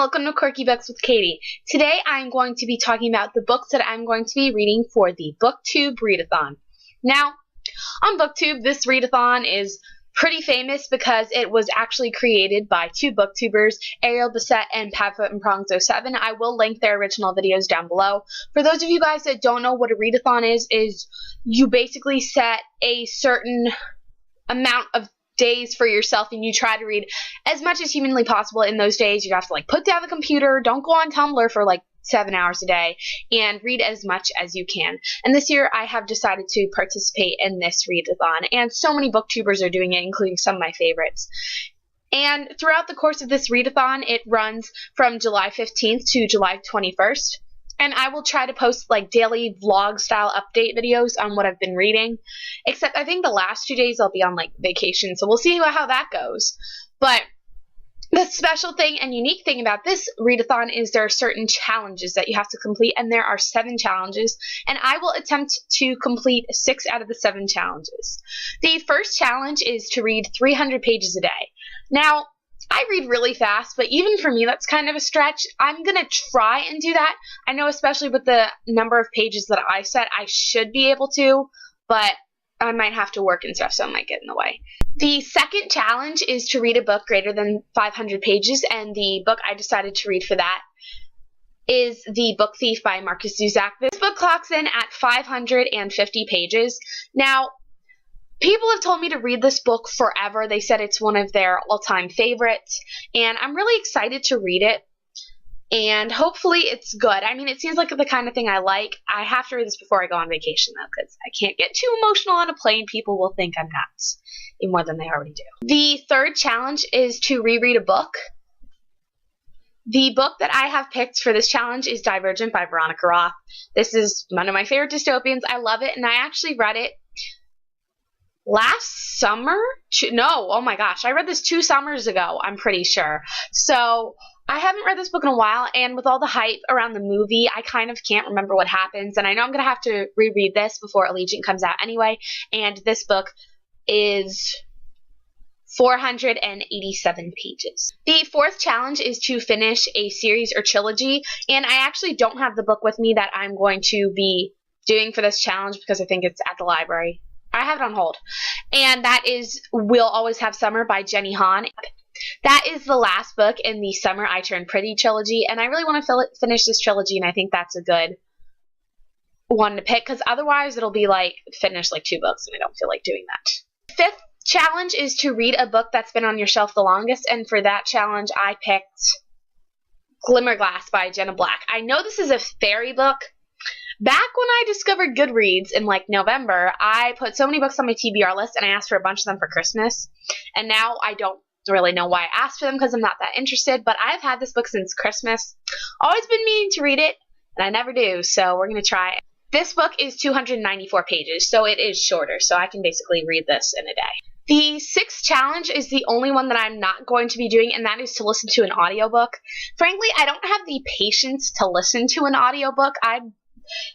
welcome to Quirky Books with Katie. Today I'm going to be talking about the books that I'm going to be reading for the Booktube-A-Thon. Now, on Booktube, this readathon is pretty famous because it was actually created by two booktubers, Ariel Bissett and Padfoot and Prongs 07. I will link their original videos down below. For those of you guys that don't know what a readathon is you basically set a certain amount of days for yourself and you try to read as much as humanly possible in those days. You have to put down the computer, don't go on Tumblr for 7 hours a day, and read as much as you can. And this year I have decided to participate in this readathon, and so many booktubers are doing it, including some of my favorites. And throughout the course of this readathon, it runs from July 15th to July 21st. And I will try to post daily vlog style update videos on what I've been reading. Except I think the last 2 days I'll be on vacation, so we'll see how that goes. But the special thing and unique thing about this readathon is there are certain challenges that you have to complete, and there are 7 challenges, and I will attempt to complete 6 out of the 7 challenges. The first challenge is to read 300 pages a day. Now, I read really fast, but even for me, that's kind of a stretch. I'm going to try and do that. I know especially with the number of pages that I set, I should be able to, but I might have to work and stuff, so it might get in the way. The second challenge is to read a book greater than 500 pages, and the book I decided to read for that is The Book Thief by Marcus Zusak. This book clocks in at 550 pages. Now, people have told me to read this book forever. They said it's one of their all-time favorites, and I'm really excited to read it, and hopefully it's good. I mean, it seems like the kind of thing I like. I have to read this before I go on vacation, though, because I can't get too emotional on a plane. People will think I'm nuts, even more than they already do. The third challenge is to reread a book. The book that I have picked for this challenge is Divergent by Veronica Roth. This is one of my favorite dystopians. I love it, and I actually read it last summer? Oh my gosh, I read this 2 summers ago, I'm pretty sure. So I haven't read this book in a while, and with all the hype around the movie, I kind of can't remember what happens, and I know I'm going to have to reread this before Allegiant comes out anyway, and this book is 487 pages. The fourth challenge is to finish a series or trilogy, and I actually don't have the book with me that I'm going to be doing for this challenge because I think it's at the library. I have it on hold. And that is We'll Always Have Summer by Jenny Han. That is the last book in the Summer I Turned Pretty trilogy, and I really want to finish this trilogy, and I think that's a good one to pick, because otherwise it'll be finish 2 books, and I don't feel like doing that. Fifth challenge is to read a book that's been on your shelf the longest, and for that challenge I picked Glimmerglass by Jenna. I know this is a fairy book. Back when I discovered Goodreads in November, I put so many books on my TBR list, and I asked for a bunch of them for Christmas. And now I don't really know why I asked for them because I'm not that interested, but I've had this book since Christmas. Always been meaning to read it, and I never do, so we're going to try. This book is 294 pages, so it is shorter, so I can basically read this in a day. The sixth challenge is the only one that I'm not going to be doing, and that is to listen to an audiobook. Frankly, I don't have the patience to listen to an audiobook.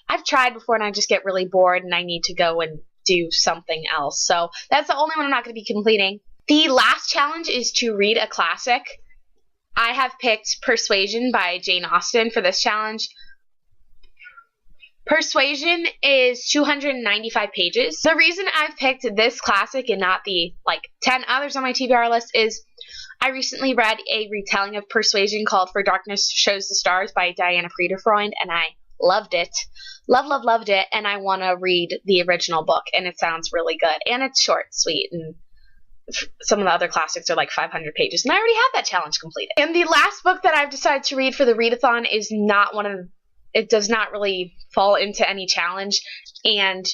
I've tried before, and I just get really bored, and I need to go and do something else. So that's the only one I'm not going to be completing. The last challenge is to read a classic. I have picked Persuasion by Jane Austen for this challenge. Persuasion is 295 pages. The reason I've picked this classic and not the 10 others on my TBR list is I recently read a retelling of Persuasion called For Darkness Shows the Stars by Diana Friederfreund, and I loved it. Loved it, and I want to read the original book, and it sounds really good, and it's short, sweet, and some of the other classics are 500 pages, and I already have that challenge completed. And the last book that I've decided to read for the readathon is not it does not really fall into any challenge, and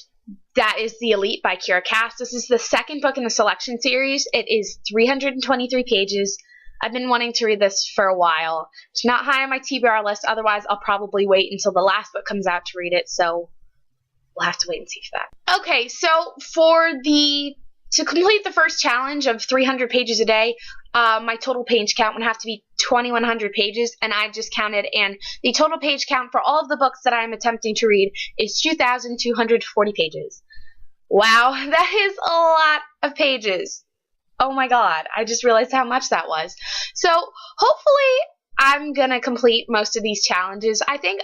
that is The Elite by Kira Cass. This is the second book in the selection series. It is 323 pages. I've been wanting to read this for a while. It's not high on my TBR list, otherwise I'll probably wait until the last book comes out to read it, so we'll have to wait and see for that. Okay, so to complete the first challenge of 300 pages a day, my total page count would have to be 2,100 pages, and I've just counted, and the total page count for all of the books that I'm attempting to read is 2,240 pages. Wow, that is a lot of pages. Oh my god, I just realized how much that was. So hopefully I'm going to complete most of these challenges. I think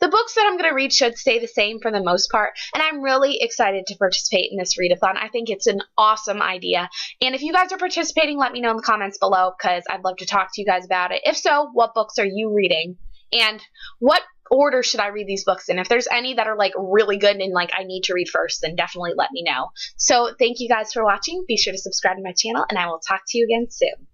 the books that I'm going to read should stay the same for the most part, and I'm really excited to participate in this readathon. I think it's an awesome idea, and if you guys are participating, let me know in the comments below, because I'd love to talk to you guys about it. If so, what books are you reading, and what order should I read these books in? If there's any that are like really good and like I need to read first, then definitely let me know. So thank you guys for watching. Be sure to subscribe to my channel, and I will talk to you again soon.